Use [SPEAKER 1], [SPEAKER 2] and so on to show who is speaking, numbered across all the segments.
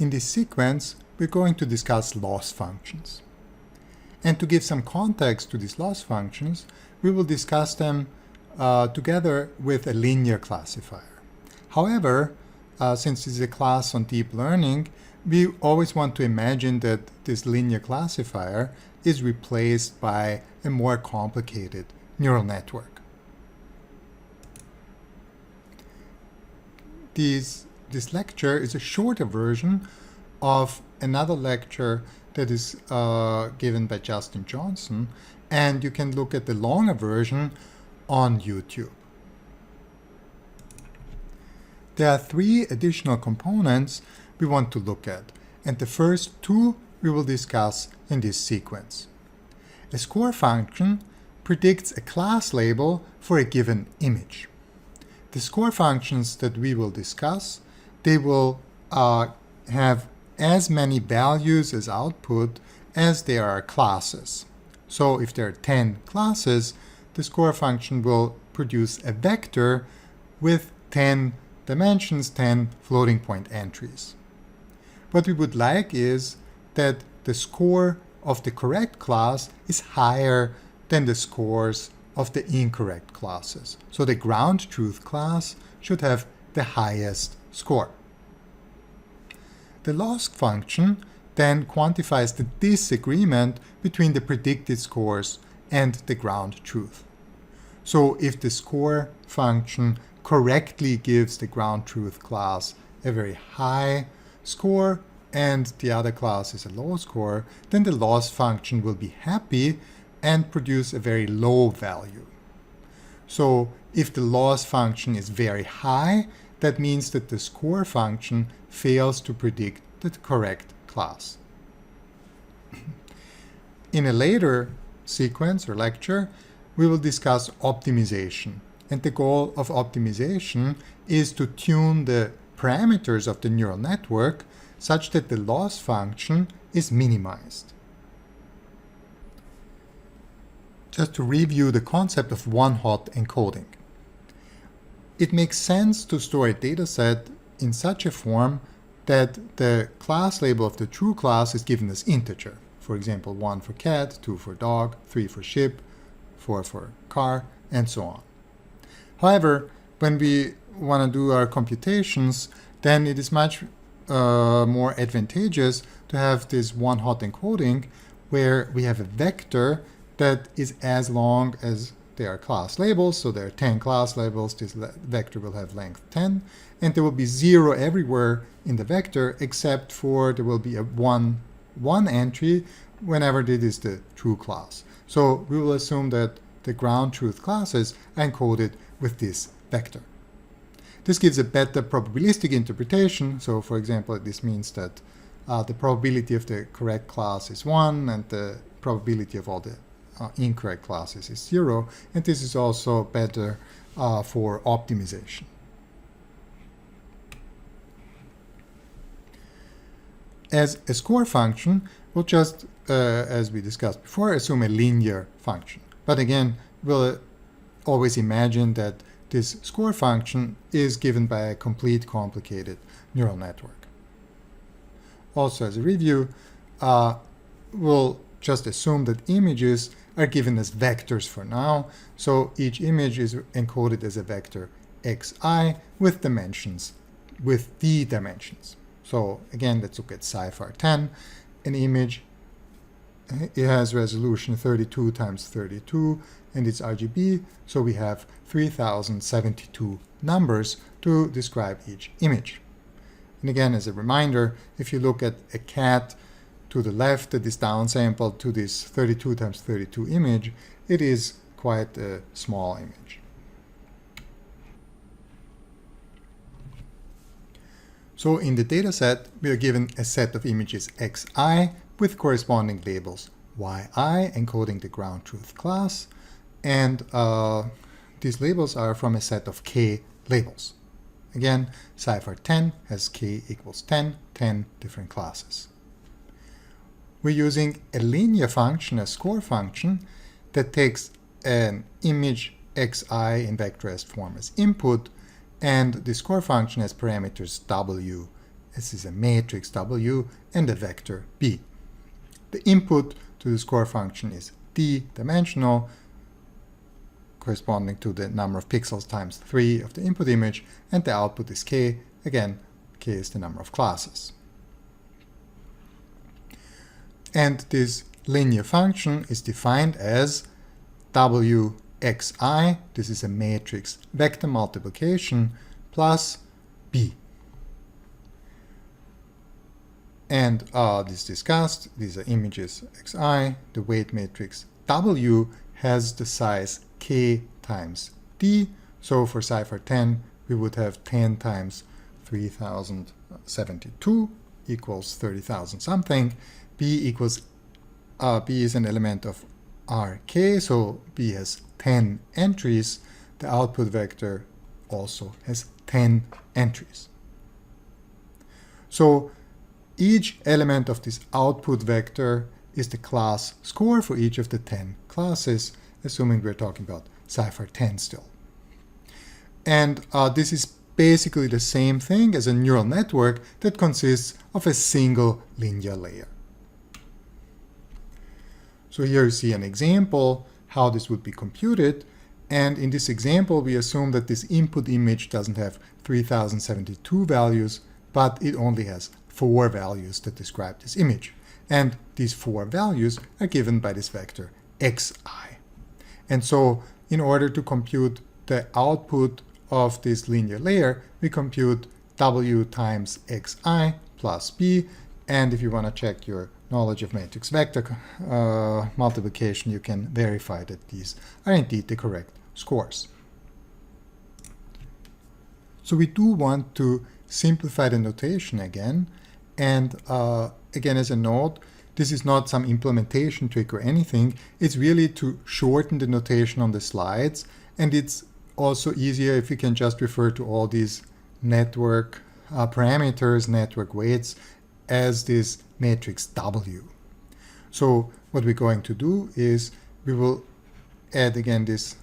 [SPEAKER 1] In this sequence, we're going to discuss loss functions. And to give some context to these loss functions, we will discuss them together with a linear classifier. However, since this is a class on deep learning, we always want to imagine that this linear classifier is replaced by a more complicated neural network. This lecture is a shorter version of another lecture that is given by Justin Johnson, and you can look at the longer version on YouTube. There are three additional components we want to look at, and the first two we will discuss in this sequence. A score function predicts a class label for a given image. The score functions that we will discuss, they will have as many values as output as there are classes. So if there are 10 classes, the score function will produce a vector with 10 dimensions, 10 floating point entries. What we would like is that the score of the correct class is higher than the scores of the incorrect classes. So the ground truth class should have the highest score. The loss function then quantifies the disagreement between the predicted scores and the ground truth. So if the score function correctly gives the ground truth class a very high score and the other class is a low score, then the loss function will be happy and produce a very low value. So if the loss function is very high, that means that the score function fails to predict the correct class. In a later sequence or lecture, we will discuss optimization. And the goal of optimization is to tune the parameters of the neural network such that the loss function is minimized. Just to review the concept of one-hot encoding. It makes sense to store a dataset in such a form that the class label of the true class is given as integer. For example, 1 for cat, 2 for dog, 3 for ship, 4 for car, and so on. However, when we want to do our computations, then it is much more advantageous to have this one-hot encoding where we have a vector that is as long as there are class labels. So there are 10 class labels. This vector will have length 10. And there will be 0 everywhere in the vector except for there will be a one entry whenever this is the true class. So we will assume that the ground truth classes are encoded with this vector. This gives a better probabilistic interpretation. So for example, this means that the probability of the correct class is 1 and the probability of all the incorrect classes is 0. And this is also better for optimization. As a score function, we'll just, as we discussed before, assume a linear function. But again, we'll always imagine that this score function is given by a complete complicated neural network. Also, as a review, we'll just assume that images are given as vectors for now. So each image is encoded as a vector xi with dimensions, with d dimensions. So again, let's look at Cypher 10. An image, it has resolution 32 times 32 and it's RGB. So we have 3072 numbers to describe each image. And again, as a reminder, if you look at a cat to the left that is downsampled to this 32 times 32 image, it is quite a small image. So in the dataset, we are given a set of images xi with corresponding labels yi, encoding the ground truth class, and these labels are from a set of k labels. Again, Cypher 10 has k equals 10, 10 different classes. We're using a linear function, a score function, that takes an image xi in vectorized form as input, and the score function has parameters w This is a matrix W and a vector B. The input to the score function is d-dimensional, corresponding to the number of pixels times 3 of the input image, and the output is k. Again, k is the number of classes. And this linear function is defined as wxi, this is a matrix vector multiplication, plus b. And this discussed, these are images xi, the weight matrix W has the size k times d, so for cipher 10 we would have 10 times 3072 equals 30,000 something. B equals, B is an element of Rk, so B has 10 entries. The output vector also has 10 entries. So each element of this output vector is the class score for each of the 10 classes, assuming we're talking about cipher 10 still. And this is basically the same thing as a neural network that consists of a single linear layer. So here you see an example how this would be computed. And in this example, we assume that this input image doesn't have 3072 values, but it only has 4 values that describe this image. And these 4 values are given by this vector xi. And so in order to compute the output of this linear layer, we compute w times xi plus b. And if you want to check your knowledge of matrix vector multiplication, you can verify that these are indeed the correct scores. So we do want to simplify the notation again. And again, as a note, this is not some implementation trick or anything. It's really to shorten the notation on the slides. And it's also easier if you can just refer to all these network parameters, network weights, as this matrix W. So what we're going to do is we will add again this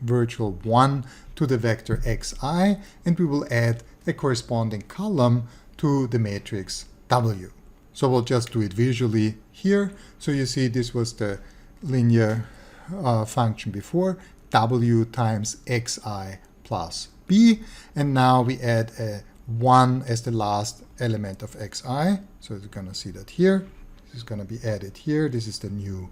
[SPEAKER 1] virtual 1 to the vector xi, and we will add a corresponding column to the matrix W. So we'll just do it visually here. So you see this was the linear function before, W times xi plus b, and now we add a 1 as the last element of xi. So you're going to see that here. This is going to be added here. This is the new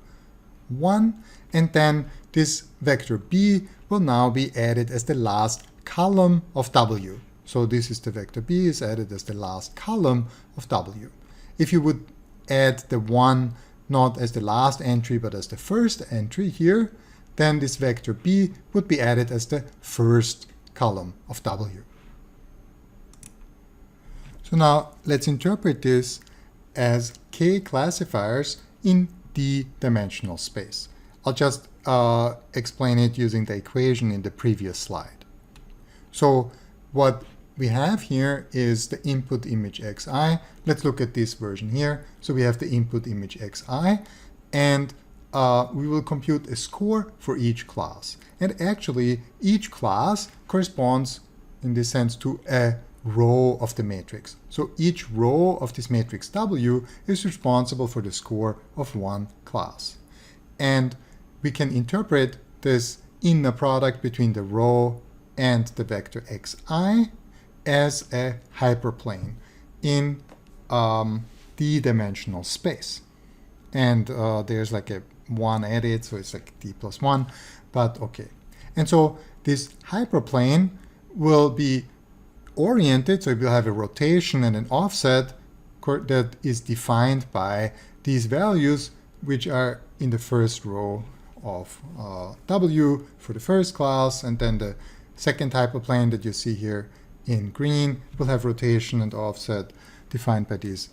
[SPEAKER 1] 1. And then this vector b will now be added as the last column of W. So this is the vector b is added as the last column of W. If you would add the 1 not as the last entry but as the first entry here, then this vector b would be added as the first column of W. So now let's interpret this as k classifiers in d-dimensional space. I'll just explain it using the equation in the previous slide. So what we have here is the input image xi. Let's look at this version here. So we have the input image xi, and we will compute a score for each class. And actually, each class corresponds, in this sense, to a row of the matrix. So each row of this matrix W is responsible for the score of one class. And we can interpret this inner product between the row and the vector xi as a hyperplane in d-dimensional space. And there's like a 1 added, so it's like d plus 1, but okay. And so this hyperplane will be oriented, so it will have a rotation and an offset that is defined by these values, which are in the first row of W for the first class, and then the second hyperplane that you see here in green will have rotation and offset defined by these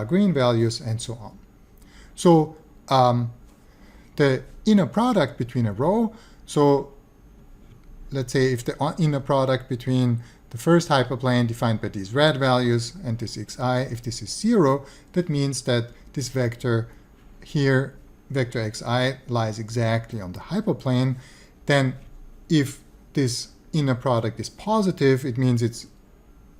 [SPEAKER 1] green values, and so on. So the inner product between a row, so let's say if the inner product between the first hyperplane defined by these red values and this xi, if this is 0, that means that this vector here, vector xi, lies exactly on the hyperplane. Then if this inner product is positive, it means it's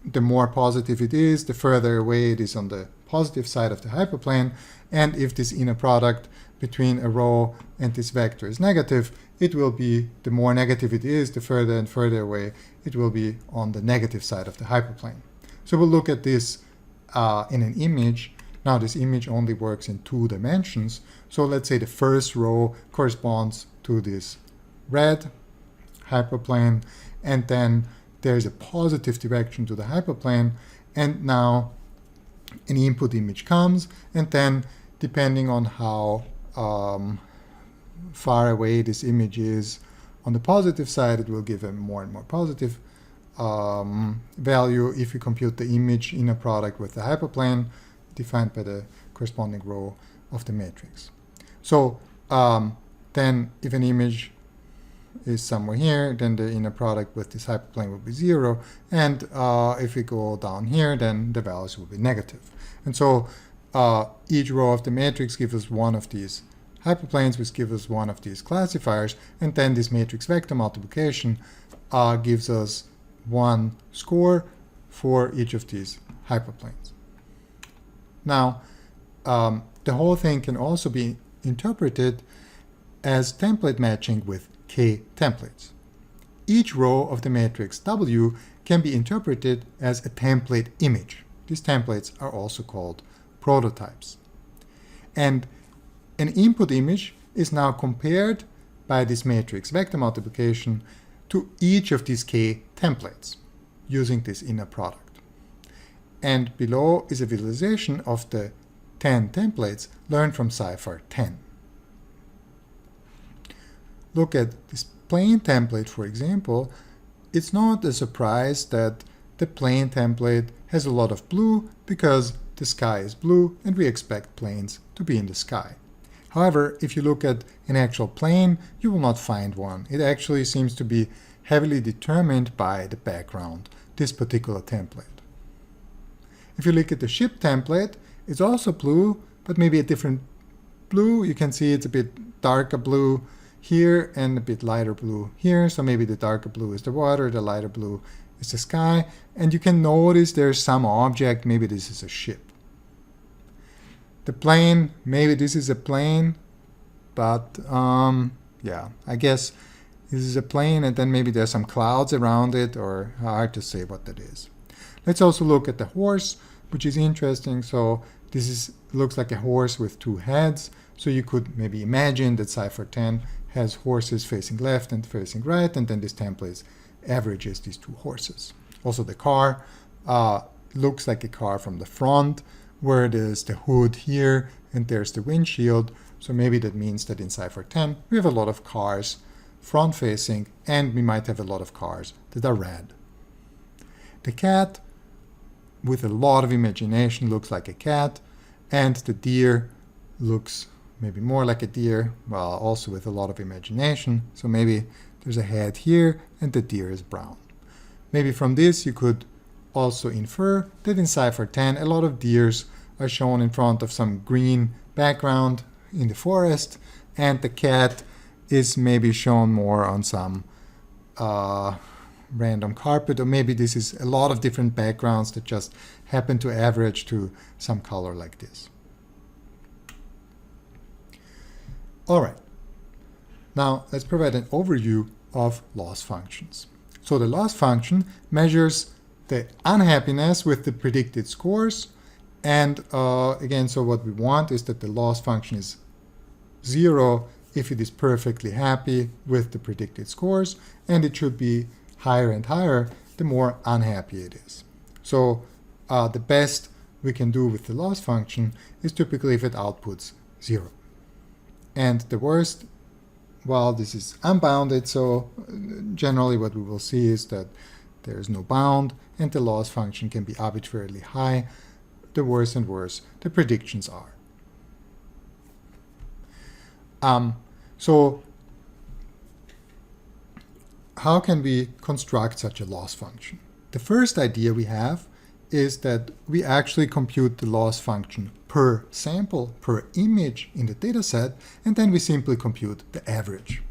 [SPEAKER 1] the more positive it is, the further away it is on the positive side of the hyperplane. And if this inner product between a row and this vector is negative, it will be, the more negative it is, the further and further away it will be on the negative side of the hyperplane. So we'll look at this in an image. Now this image only works in 2 dimensions. So let's say the first row corresponds to this red hyperplane, and then there's a positive direction to the hyperplane, and now an input image comes, and then depending on how far away this image is on the positive side, it will give a more and more positive value if you compute the image inner product with the hyperplane defined by the corresponding row of the matrix. So then if an image is somewhere here, then the inner product with this hyperplane will be 0, and if we go down here, then the values will be negative. And so each row of the matrix gives us one of these hyperplanes, which gives us one of these classifiers, and then this matrix vector multiplication gives us one score for each of these hyperplanes. Now, the whole thing can also be interpreted as template matching with K templates. Each row of the matrix W can be interpreted as a template image. These templates are also called prototypes. And an input image is now compared by this matrix vector multiplication to each of these K templates using this inner product. And below is a visualization of the 10 templates learned from Cipher 10. Look at this plane template, for example. It's not a surprise that the plane template has a lot of blue because the sky is blue and we expect planes to be in the sky. However, if you look at an actual plane, you will not find one. It actually seems to be heavily determined by the background, this particular template. If you look at the ship template, it's also blue, but maybe a different blue. You can see it's a bit darker blue here and a bit lighter blue here. So maybe the darker blue is the water, the lighter blue is the sky. And you can notice there's some object, maybe this is a ship. The plane, maybe this is a plane, but yeah, I guess this is a plane, and then maybe there's some clouds around it, or hard to say what that is. Let's also look at the horse, which is interesting. So this looks like a horse with 2 heads. So you could maybe imagine that Cipher 10 has horses facing left and facing right, and then this template averages these 2 horses. Also the car looks like a car from the front, where there's the hood here and there's the windshield. So maybe that means that in Cipher 10 we have a lot of cars front facing, and we might have a lot of cars that are red. The cat, with a lot of imagination, looks like a cat, and the deer looks maybe more like a deer, well, also with a lot of imagination. So maybe there's a head here and the deer is brown. Maybe from this you could also infer that in Cipher 10 a lot of deers are shown in front of some green background in the forest, and the cat is maybe shown more on some random carpet, or maybe this is a lot of different backgrounds that just happen to average to some color like this. All right, now let's provide an overview of loss functions. So the loss function measures the unhappiness with the predicted scores, and again, so what we want is that the loss function is 0 if it is perfectly happy with the predicted scores, and it should be higher and higher the more unhappy it is. So the best we can do with the loss function is typically if it outputs 0. And the worst, well, this is unbounded, so generally what we will see is that there is no bound and the loss function can be arbitrarily high. The worse and worse the predictions are. So how can we construct such a loss function? The first idea we have is that we actually compute the loss function per sample, per image in the data set, and then we simply compute the average.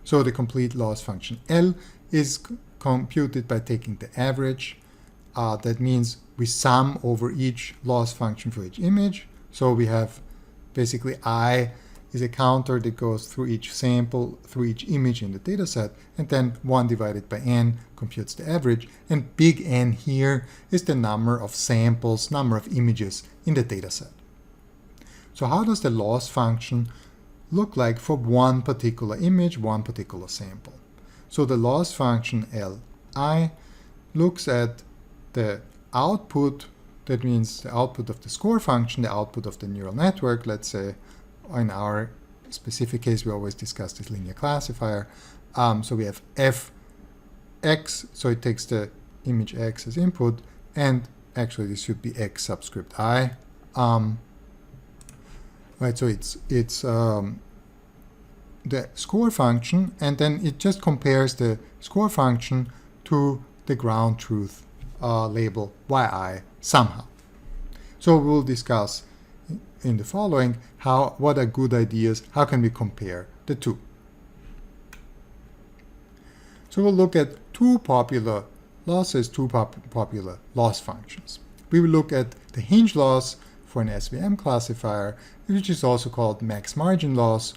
[SPEAKER 1] So the complete loss function L is computed by taking the average that means we sum over each loss function for each image. So we have basically I is a counter that goes through each sample, through each image in the data set, and then 1 divided by n computes the average, and big N here is the number of samples, number of images in the data set. So how does the loss function look like for one particular image, one particular sample? So the loss function Li looks at the output, that means the output of the score function, the output of the neural network. Let's say in our specific case, we always discuss this linear classifier. So we have fx, so it takes the image x as input, and actually this should be x subscript I. Right, so it's the score function, and then it just compares the score function to the ground truth label yi somehow. So we'll discuss in the following what are good ideas, how can we compare the two. So we'll look at two popular losses, two popular loss functions. We will look at the hinge loss for an SVM classifier, which is also called max margin loss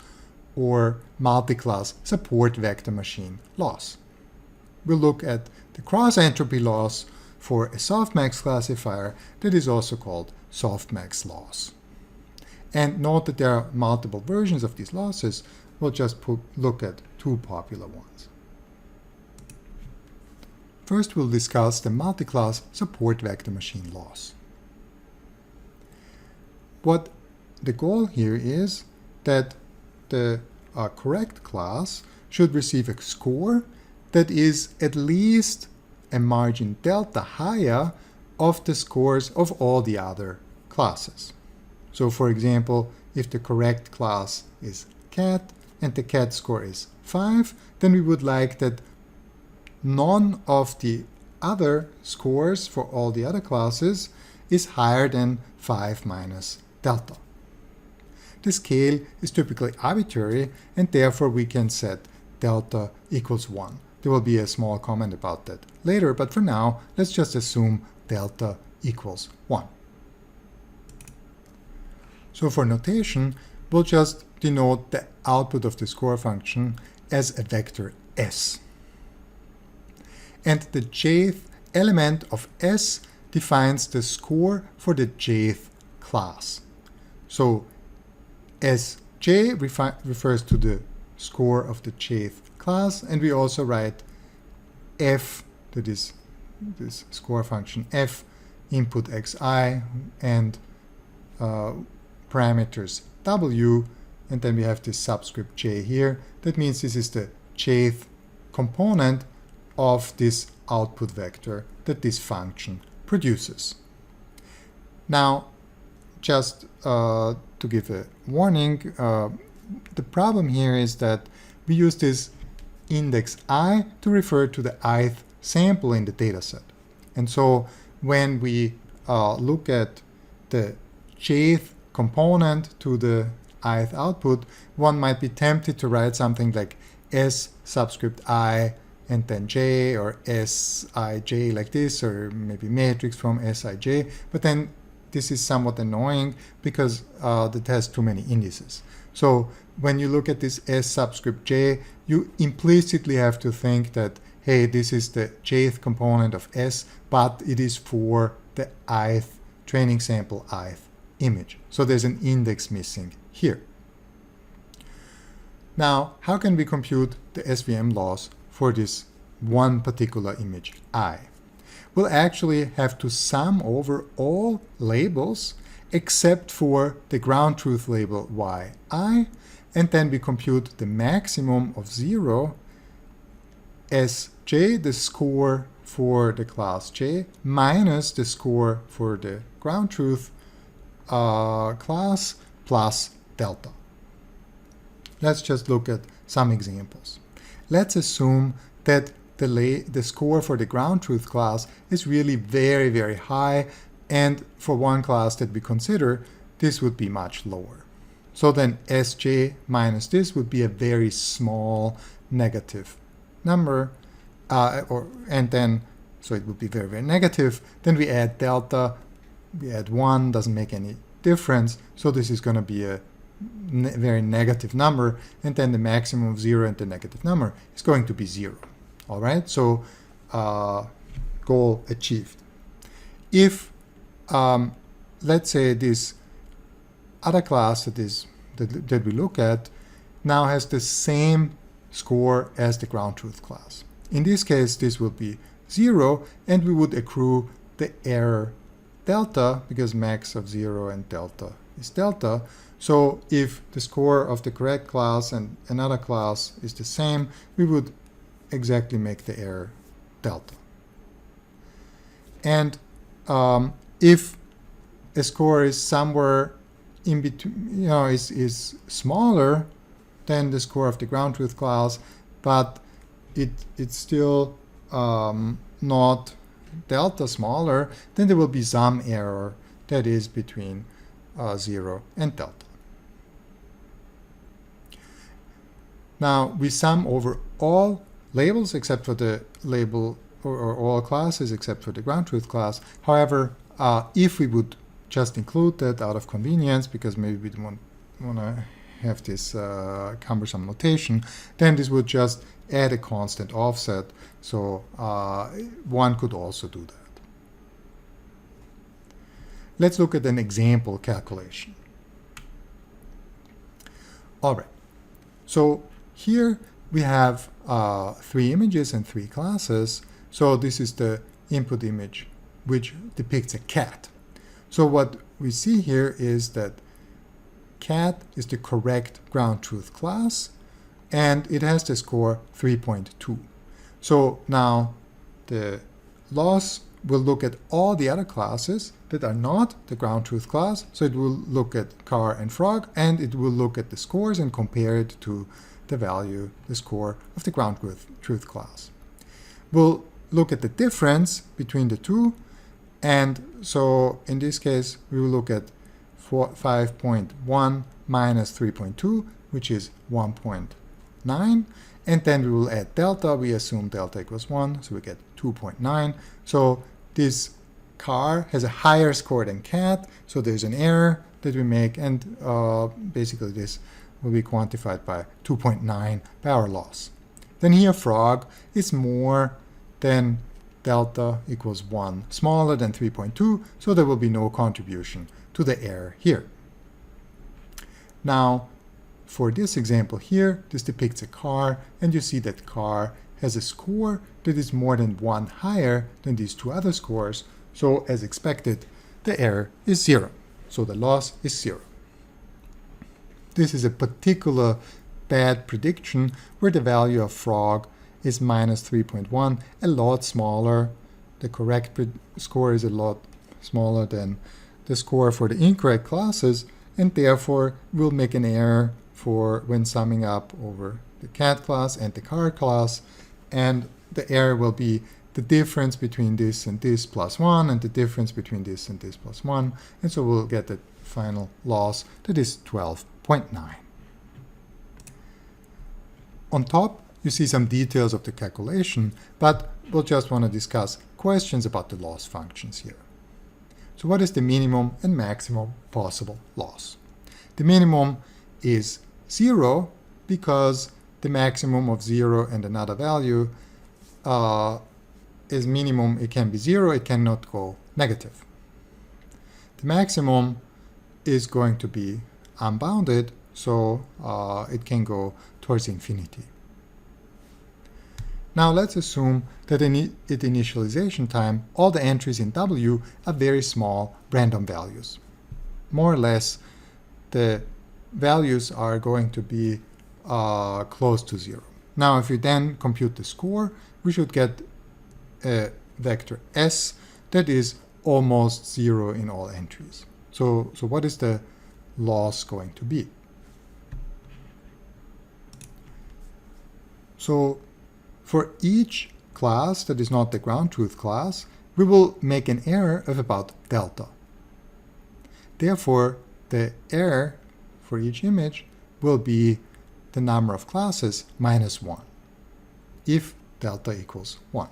[SPEAKER 1] or multi-class support vector machine loss. We'll look at the cross-entropy loss for a softmax classifier that is also called softmax loss. And note that there are multiple versions of these losses. We'll just look at two popular ones. First, we'll discuss the multi-class support vector machine loss. What the goal here is that the correct class should receive a score that is at least a margin delta higher of the scores of all the other classes. So for example, if the correct class is cat and the cat score is 5, then we would like that none of the other scores for all the other classes is higher than 5 minus delta. The scale is typically arbitrary, and therefore we can set delta equals 1. There will be a small comment about that later, but for now, let's just assume delta equals 1. So for notation, we'll just denote the output of the score function as a vector S. And the jth element of S defines the score for the jth class. So Sj refers to the score of the jth class, and we also write f, that is this score function f, input xi, and parameters w, and then we have this subscript j here. That means this is the jth component of this output vector that this function produces. Now, just to give a warning, the problem here is that we use this index I to refer to the ith sample in the dataset. And so when we look at the jth component to the ith output, one might be tempted to write something like s subscript I and then j, or sij like this, or maybe matrix from sij, but then this is somewhat annoying because that has too many indices. So when you look at this s subscript j, you implicitly have to think that, hey, this is the jth component of s, but it is for the ith training sample ith image. So there's an index missing here. Now, how can we compute the SVM loss for this one particular image I? We'll actually have to sum over all labels except for the ground truth label yi, and then we compute the maximum of 0 as j, the score for the class j, minus the score for the ground truth class plus delta. Let's just look at some examples. Let's assume that the score for the ground truth class is really very, very high, and for one class that we consider, this would be much lower. So then Sj minus this would be a very small negative number, and then so it would be very, very negative. Then we add delta, we add 1, doesn't make any difference, so this is going to be a very negative number, and then the maximum of 0 and the negative number is going to be 0. All right, so goal achieved. If let's say this other class that we look at now has the same score as the ground truth class. In this case, this will be 0, and we would accrue the error delta, because max of 0 and delta is delta. So if the score of the correct class and another class is the same, we would exactly make the error delta. And if a score is somewhere in between, is smaller than the score of the ground truth class, but it's still not delta smaller, then there will be some error that is between 0 and delta. Now we sum over all labels except for the label, or all classes except for the ground truth class. However, if we would just include that out of convenience, because maybe we don't want to have this cumbersome notation, then this would just add a constant offset. So one could also do that. Let's look at an example calculation. All right. So here we have 3 images and 3 classes. So this is the input image, which depicts a cat. So what we see here is that cat is the correct ground truth class, and it has the score 3.2. So now the loss will look at all the other classes that are not the ground truth class. So it will look at car and frog, and it will look at the scores and compare it to the value, the score of the ground truth class. We'll look at the difference between the two, and so in this case we will look at 5.1 minus 3.2, which is 1.9, and then we will add delta. We assume delta equals 1, so we get 2.9. So this car has a higher score than cat, so there's an error that we make, and basically this will be quantified by 2.9 by our loss. Then here frog is more than delta equals 1, smaller than 3.2, so there will be no contribution to the error here. Now, for this example here, this depicts a car, and you see that car has a score that is more than 1 higher than these two other scores, so as expected, the error is 0. So the loss is 0. This is a particular bad prediction where the value of frog is minus 3.1, a lot smaller. The correct score is a lot smaller than the score for the incorrect classes, and therefore will make an error for when summing up over the cat class and the car class, and the error will be the difference between this and this plus 1, and the difference between this and this plus 1, and so we'll get the final loss that is 12.9. On top, you see some details of the calculation, but we'll just want to discuss questions about the loss functions here. So what is the minimum and maximum possible loss? The minimum is 0 because the maximum of 0 and another value is minimum. It can be 0, it cannot go negative. The maximum is going to be unbounded, so it can go towards infinity. Now let's assume that at initialization time, all the entries in W are very small random values. More or less, the values are going to be close to 0. Now if we then compute the score, we should get a vector S that is almost 0 in all entries. So what is the loss going to be? So for each class that is not the ground truth class, we will make an error of about delta. Therefore, the error for each image will be the number of classes minus 1, if delta equals 1.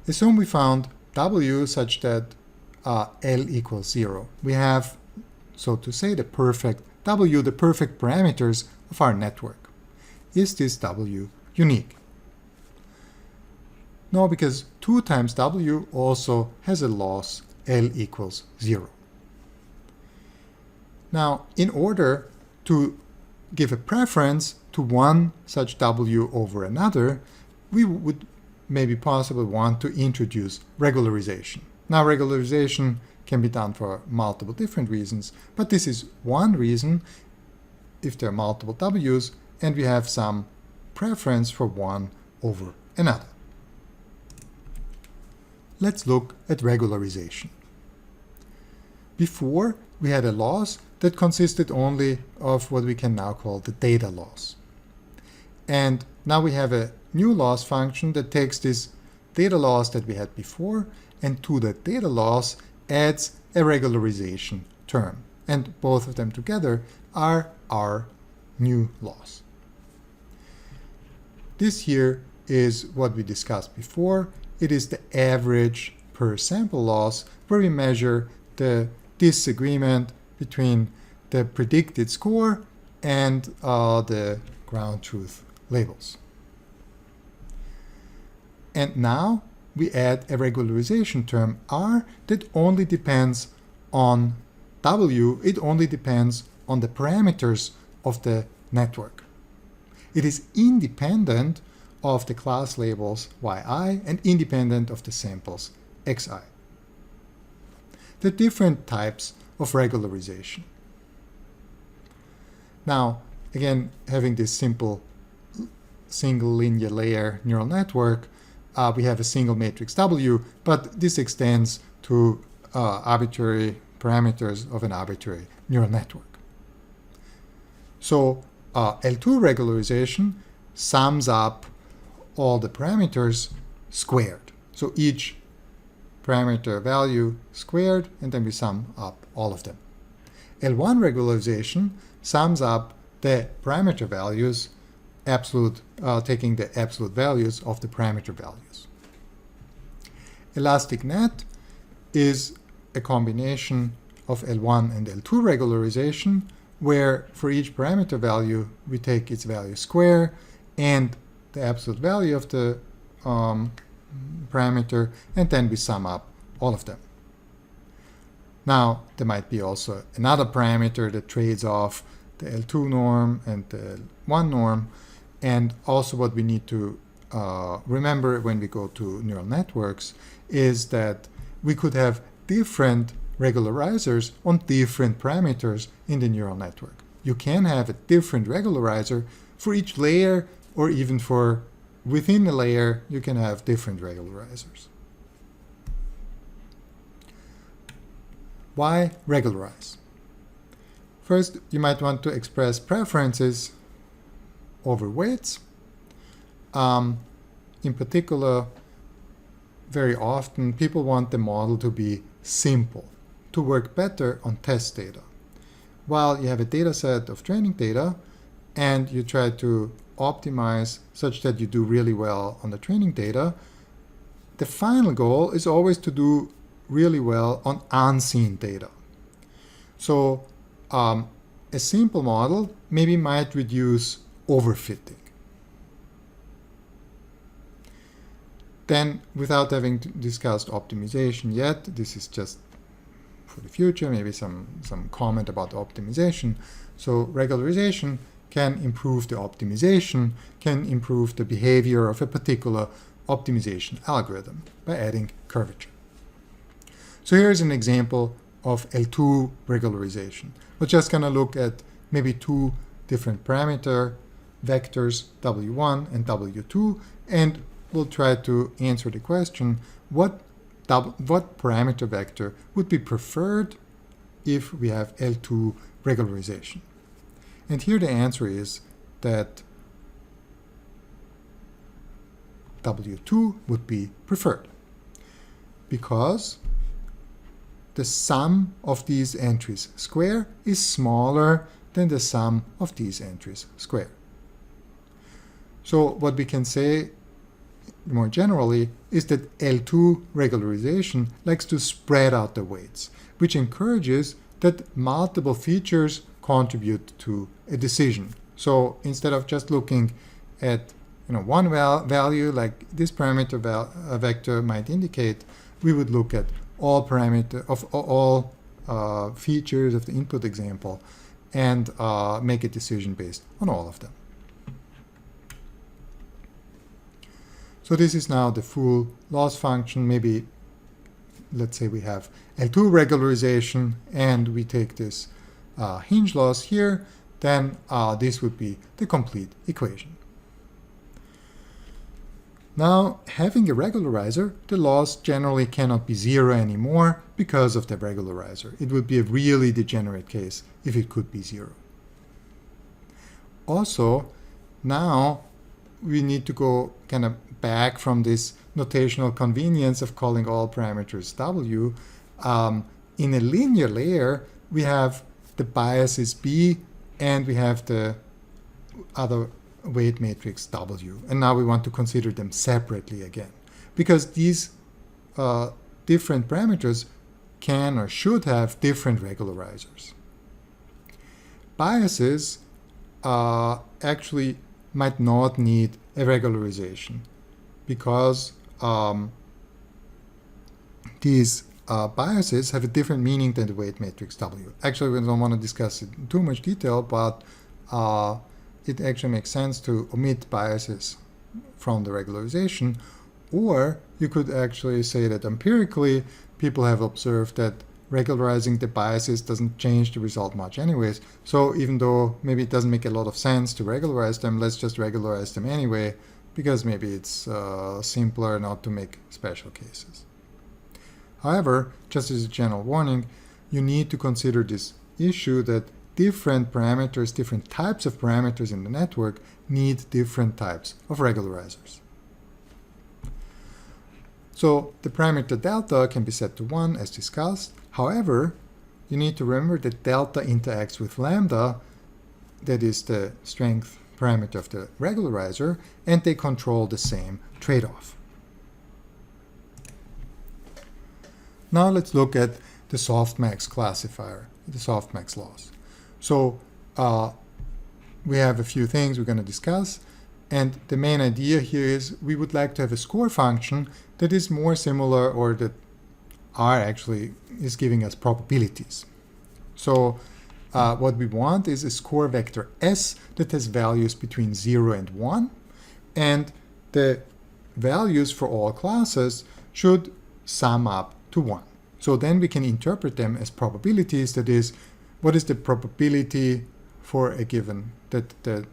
[SPEAKER 1] Assume we found W such that L equals 0. We have, so to say, the perfect W, the perfect parameters of our network. Is this W unique? No, because 2 times W also has a loss L equals 0. Now, in order to give a preference to one such W over another, we would maybe possibly want to introduce regularization. Now, regularization can be done for multiple different reasons, but this is one reason if there are multiple W's and we have some preference for one over another. Let's look at regularization. Before, we had a loss that consisted only of what we can now call the data loss. And now we have a new loss function that takes this data loss that we had before, and to the data loss adds a regularization term. And both of them together are our new loss. This here is what we discussed before. It is the average per sample loss, where we measure the disagreement between the predicted score and the ground truth labels. And now we add a regularization term R that only depends on W. It only depends on the parameters of the network. It is independent of the class labels yi and independent of the samples xi. There are different types of regularization. Now, again, having this simple single linear layer neural network, we have a single matrix W, but this extends to arbitrary parameters of an arbitrary neural network. So L2 regularization sums up all the parameters squared. So each parameter value squared, and then we sum up all of them. L1 regularization sums up the parameter values, taking the absolute values of the parameter values. Elastic net is a combination of L1 and L2 regularization, where for each parameter value we take its value square and the absolute value of the parameter, and then we sum up all of them. Now, there might be also another parameter that trades off the L2 norm and the L1 norm, and also what we need to remember when we go to neural networks is that we could have different regularizers on different parameters in the neural network. You can have a different regularizer for each layer, or even for within a layer, you can have different regularizers. Why regularize? First, you might want to express preferences over weights. In particular, very often people want the model to be simple, to work better on test data. While you have a data set of training data and you try to optimize such that you do really well on the training data, the final goal is always to do really well on unseen data. So a simple model maybe might reduce overfitting. Then, without having discussed optimization yet, this is just for the future, maybe some comment about optimization. So regularization can improve the optimization, can improve the behavior of a particular optimization algorithm by adding curvature. So here's an example of L2 regularization. We're just going to look at maybe two different parameter vectors, W1 and W2, and we'll try to answer the question, what parameter vector would be preferred if we have L2 regularization? And here the answer is that W2 would be preferred, because the sum of these entries square is smaller than the sum of these entries square. So what we can say more generally, is that L2 regularization likes to spread out the weights, which encourages that multiple features contribute to a decision. So instead of just looking at one value like this parameter vector might indicate, we would look at all features of the input example and make a decision based on all of them. So this is now the full loss function. Maybe let's say we have L2 regularization and we take this hinge loss here, then this would be the complete equation. Now, having a regularizer, the loss generally cannot be zero anymore because of the regularizer. It would be a really degenerate case if it could be zero. Also, now we need to go kind of back from this notational convenience of calling all parameters W. In a linear layer, we have the biases B and we have the other weight matrix W. And now we want to consider them separately again, because these different parameters can or should have different regularizers. Biases actually might not need a regularization because these biases have a different meaning than the weight matrix W. Actually, we don't want to discuss it in too much detail, but it actually makes sense to omit biases from the regularization. Or you could actually say that empirically, people have observed that regularizing the biases doesn't change the result much anyways. So even though maybe it doesn't make a lot of sense to regularize them, let's just regularize them anyway, because maybe it's simpler not to make special cases. However, just as a general warning, you need to consider this issue that different parameters, different types of parameters in the network need different types of regularizers. So the parameter delta can be set to 1 as discussed. However, you need to remember that delta interacts with lambda, that is the strength parameter of the regularizer, and they control the same trade-off. Now let's look at the softmax classifier, the softmax loss. So we have a few things we're going to discuss, and the main idea here is we would like to have a score function that is more similar, or that R actually is giving us probabilities. So what we want is a score vector S that has values between 0 and 1, and the values for all classes should sum up to 1. So then we can interpret them as probabilities. That is, what is the probability for a given that the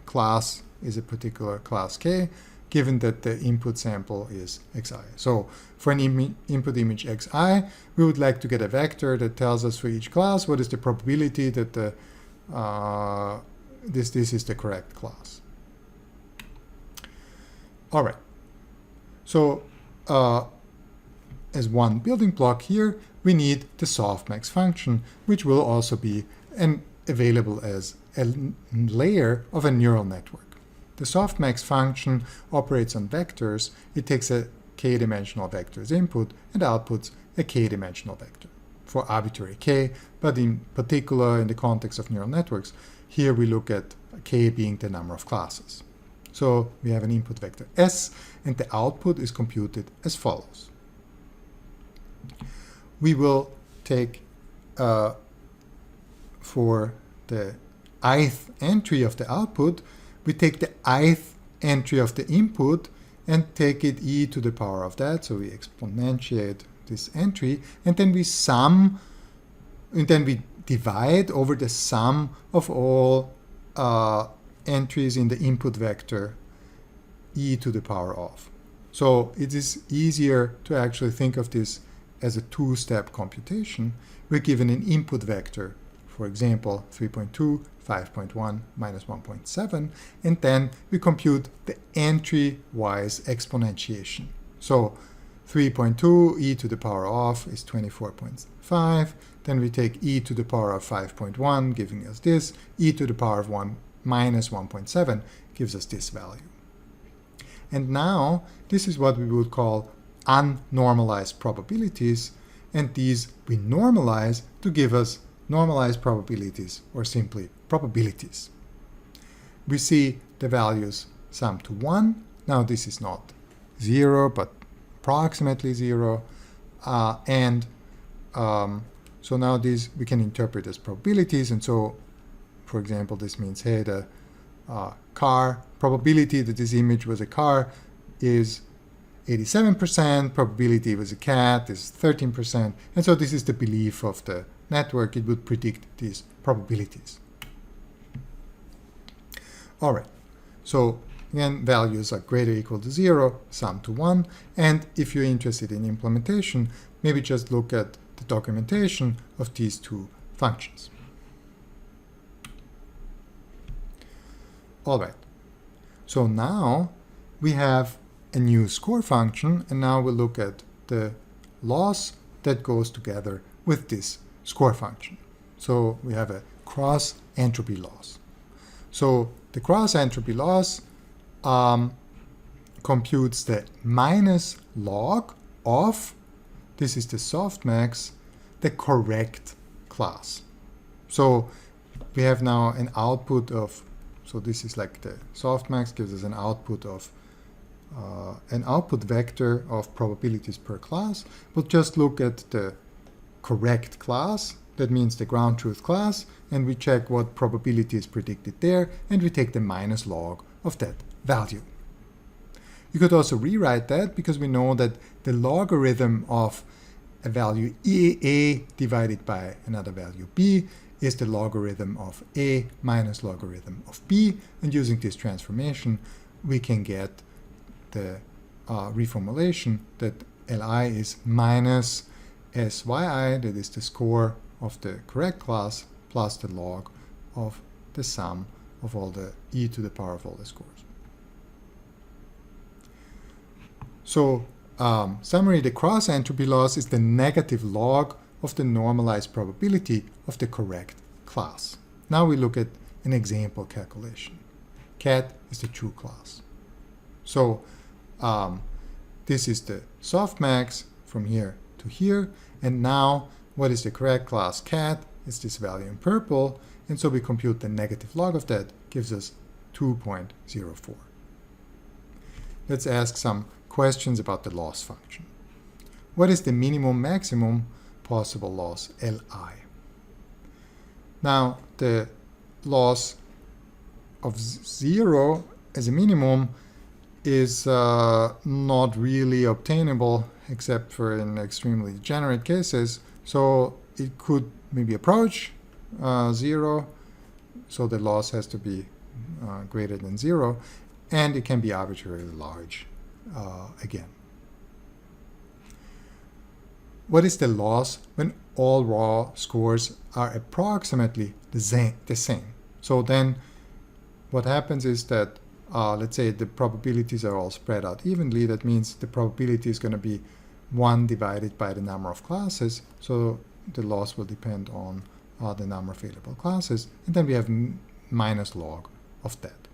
[SPEAKER 1] class is a particular class K, given that the input sample is Xi. So for an input image Xi, we would like to get a vector that tells us for each class what is the probability that the this is the correct class. All right. So as one building block here, we need the softmax function, which will also be available as a layer of a neural network. The softmax function operates on vectors. It takes a k-dimensional vector as input and outputs a k-dimensional vector for arbitrary k, but in particular in the context of neural networks, here we look at k being the number of classes. So we have an input vector S, and the output is computed as follows. We will take for the ith entry of the output, we take the ith entry of the input and take it e to the power of that. So we exponentiate this entry, and then we sum, and then we divide over the sum of all entries in the input vector e to the power of. So it is easier to actually think of this as a two-step computation. We're given an input vector, for example, 3.2, 5.1, minus 1.7, and then we compute the entry-wise exponentiation. So 3.2 e to the power of is 24.5, then we take e to the power of 5.1, giving us this, e to the power of 1 minus 1.7 gives us this value. And now this is what we would call unnormalized probabilities, and these we normalize to give us normalized probabilities, or simply probabilities. We see the values sum to 1. Now this is not 0, but approximately 0. So now these we can interpret as probabilities. And so, for example, this means, hey, the car probability that this image was a car is 87%, probability was a cat is 13%. And so this is the belief of the network. It would predict these probabilities. All right. So again, values are greater or equal to 0, sum to 1. And if you're interested in implementation, maybe just look at the documentation of these two functions. All right. So now we have a new score function, and now we'll look at the loss that goes together with this score function. So we have a cross-entropy loss. So the cross-entropy loss computes the minus log of, this is the softmax, the correct class. So we have now an output of, so this is like the softmax gives us an output of an output vector of probabilities per class. We'll just look at the correct class, that means the ground truth class, and we check what probability is predicted there, and we take the minus log of that value. You could also rewrite that, because we know that the logarithm of a value a divided by another value b is the logarithm of a minus logarithm of b, and using this transformation we can get the reformulation that Li is minus Syi, that is the score of the correct class, plus the log of the sum of all the e to the power of all the scores. So summary, the cross-entropy loss is the negative log of the normalized probability of the correct class. Now we look at an example calculation. Cat is the true class. So this is the softmax from here to here, and now what is the correct class? Cat is this value in purple, and so we compute the negative log of that, gives us 2.04. Let's ask some questions about the loss function. What is the minimum maximum possible loss, Li? Now the loss of 0 as a minimum is not really obtainable except for in extremely degenerate cases. So it could maybe approach 0, so the loss has to be greater than 0, and it can be arbitrarily large again. What is the loss when all raw scores are approximately the same? So then what happens is that let's say the probabilities are all spread out evenly. That means the probability is going to be 1 divided by the number of classes. So the loss will depend on the number of available classes. And then we have minus log of that.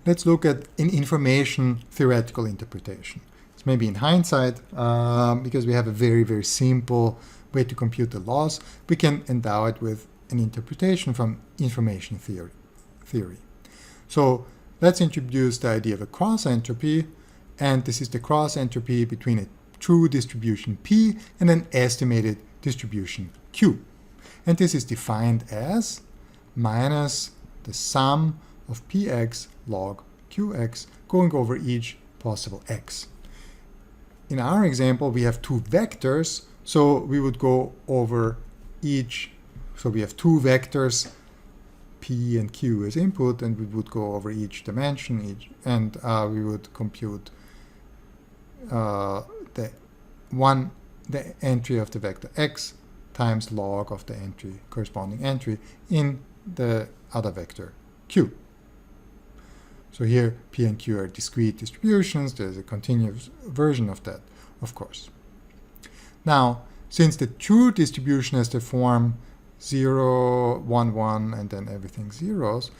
[SPEAKER 1] Let's look at an information theoretical interpretation. It's maybe in hindsight, because we have a very, very simple way to compute the loss, we can endow it with an interpretation from information theory. So let's introduce the idea of a cross-entropy, and this is the cross-entropy between a true distribution P and an estimated distribution Q. And this is defined as minus the sum of Px log Qx going over each possible x. In our example, we have two vectors, so we would go over each. So we have two vectors, P and Q as input, and we would go over each dimension, and we would compute the entry of the vector x times log of the corresponding entry in the other vector Q. So here P and Q are discrete distributions. There's a continuous version of that, of course. Now, since the true distribution has the form 0, 1, 1, and then everything zeros,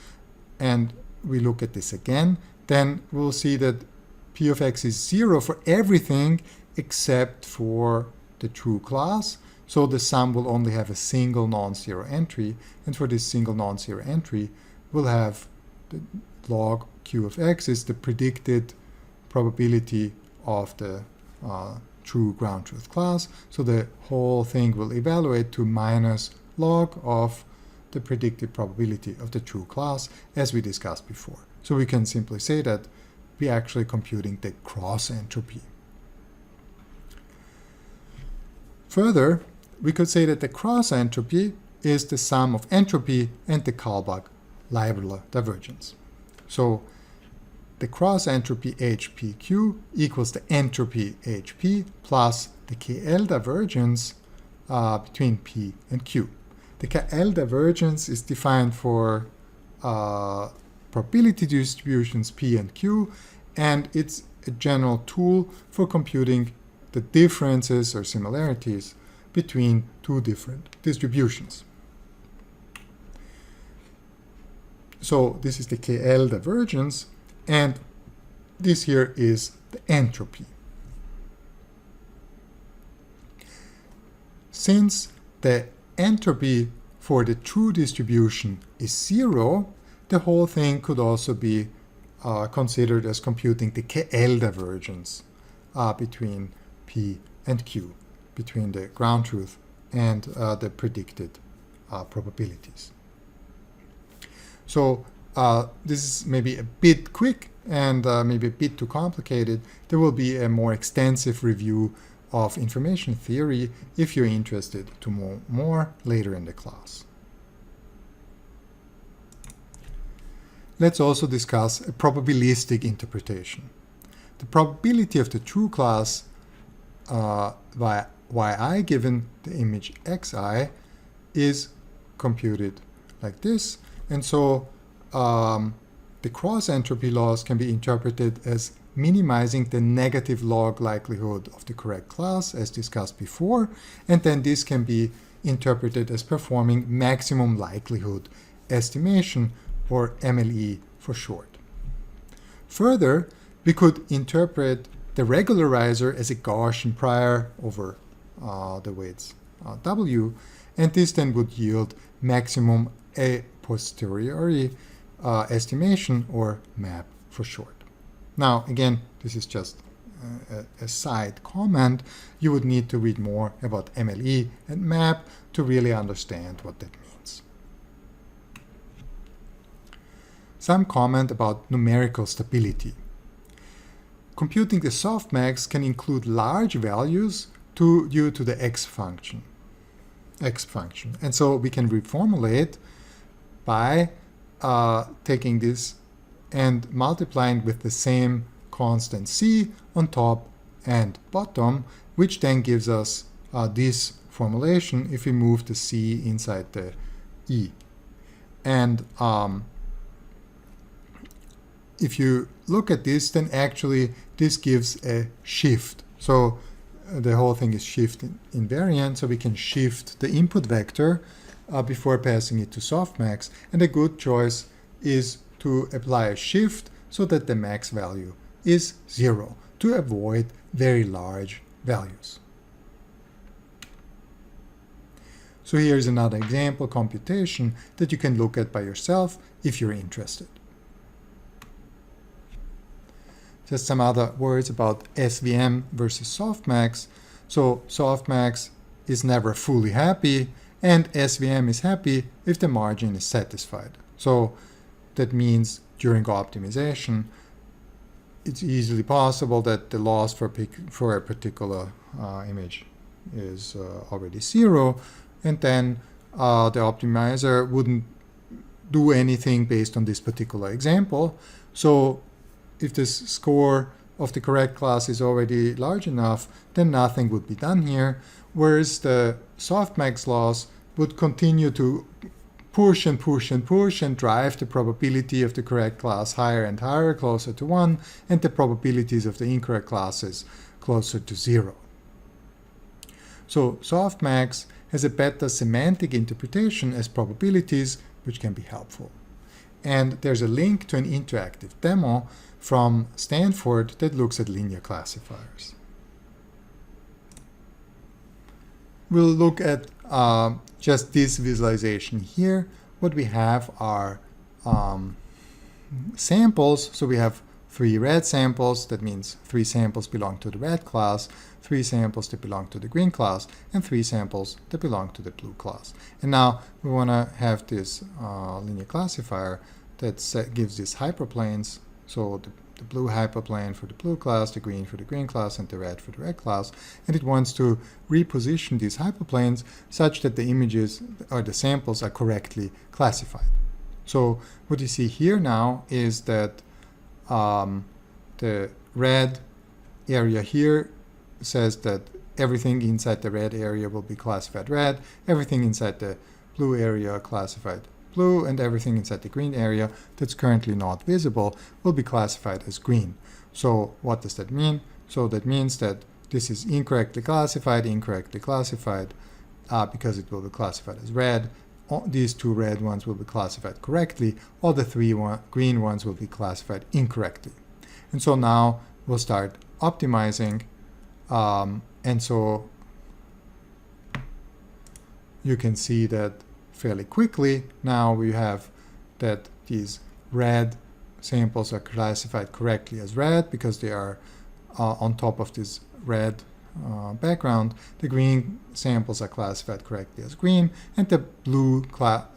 [SPEAKER 1] and we look at this again, then we'll see that p of x is 0 for everything except for the true class. So the sum will only have a single non-zero entry, and for this single non-zero entry, we'll have the log q of x is the predicted probability of the true ground truth class. So the whole thing will evaluate to minus log of the predicted probability of the true class, as we discussed before. So we can simply say that we're actually computing the cross entropy. Further, we could say that the cross entropy is the sum of entropy and the Kahlbach-Leiberler divergence. So the cross entropy HPQ equals the entropy HP plus the KL divergence between P and Q. The KL divergence is defined for probability distributions P and Q, and it's a general tool for computing the differences or similarities between two different distributions. So this is the KL divergence, and this here is the entropy. Since the entropy for the true distribution is 0, the whole thing could also be considered as computing the KL divergence between P and Q, between the ground truth and the predicted probabilities. So this is maybe a bit quick and maybe a bit too complicated. There will be a more extensive review of information theory if you're interested to know more later in the class. Let's also discuss a probabilistic interpretation. The probability of the true class yi given the image xi is computed like this, and so the cross-entropy loss can be interpreted as minimizing the negative log likelihood of the correct class, as discussed before, and then this can be interpreted as performing maximum likelihood estimation, or MLE for short. Further, we could interpret the regularizer as a Gaussian prior over the weights W, and this then would yield maximum a posteriori estimation, or MAP for short. Now, again, this is just a side comment. You would need to read more about MLE and MAP to really understand what that means. Some comment about numerical stability. Computing the softmax can include large values due to the x function. And so we can reformulate by taking this and multiplying with the same constant c on top and bottom, which then gives us this formulation if we move the c inside the e. And if you look at this, then actually this gives a shift. So the whole thing is shift invariant, so we can shift the input vector before passing it to softmax, and a good choice is to apply a shift so that the max value is 0 to avoid very large values. So here's another example computation that you can look at by yourself if you're interested. Just some other words about SVM versus softmax. So softmax is never fully happy, and SVM is happy if the margin is satisfied. So that means during optimization, it's easily possible that the loss for a particular image is already 0, and then the optimizer wouldn't do anything based on this particular example. So if the score of the correct class is already large enough, then nothing would be done here, whereas the softmax loss would continue to push and push and push and drive the probability of the correct class higher and higher, closer to 1, and the probabilities of the incorrect classes closer to 0. So softmax has a better semantic interpretation as probabilities, which can be helpful. And there's a link to an interactive demo from Stanford that looks at linear classifiers. We'll look at just this visualization here. What we have are samples. So we have 3 red samples. That means 3 samples belong to the red class, 3 samples that belong to the green class, and 3 samples that belong to the blue class. And now we want to have this linear classifier that gives these hyperplanes. So the blue hyperplane for the blue class, the green for the green class, and the red for the red class. And it wants to reposition these hyperplanes such that the images or the samples are correctly classified. So what you see here now is that the red area here says that everything inside the red area will be classified red, everything inside the blue area classified blue, and everything inside the green area that's currently not visible will be classified as green. So what does that mean? So that means that this is incorrectly classified, because it will be classified as red. These 2 red ones will be classified correctly. All the 3 green ones will be classified incorrectly. And so now we'll start optimizing. And so you can see that fairly quickly now we have that these red samples are classified correctly as red because they are on top of this red background. The green samples are classified correctly as green, and the blue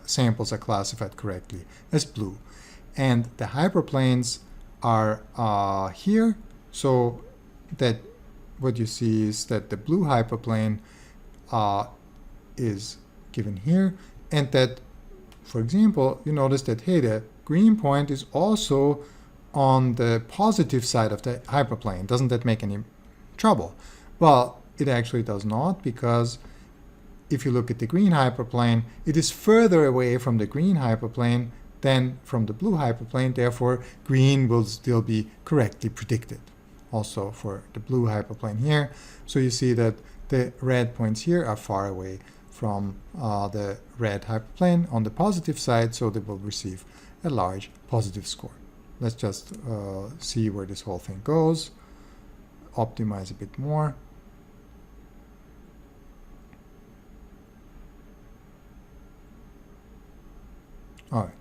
[SPEAKER 1] samples are classified correctly as blue. And the hyperplanes are here, so that what you see is that the blue hyperplane is given here, and that, for example, you notice that, hey, the green point is also on the positive side of the hyperplane. Doesn't that make any trouble? Well, it actually does not, because if you look at the green hyperplane, it is further away from the green hyperplane than from the blue hyperplane. Therefore, green will still be correctly predicted. Also for the blue hyperplane here. So you see that the red points here are far away from the red hyperplane on the positive side, so they will receive a large positive score. Let's just see where this whole thing goes. Optimize a bit more. All right.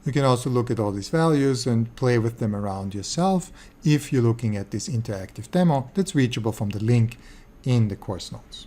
[SPEAKER 1] You can also look at all these values and play with them around yourself if you're looking at this interactive demo that's reachable from the link in the course notes.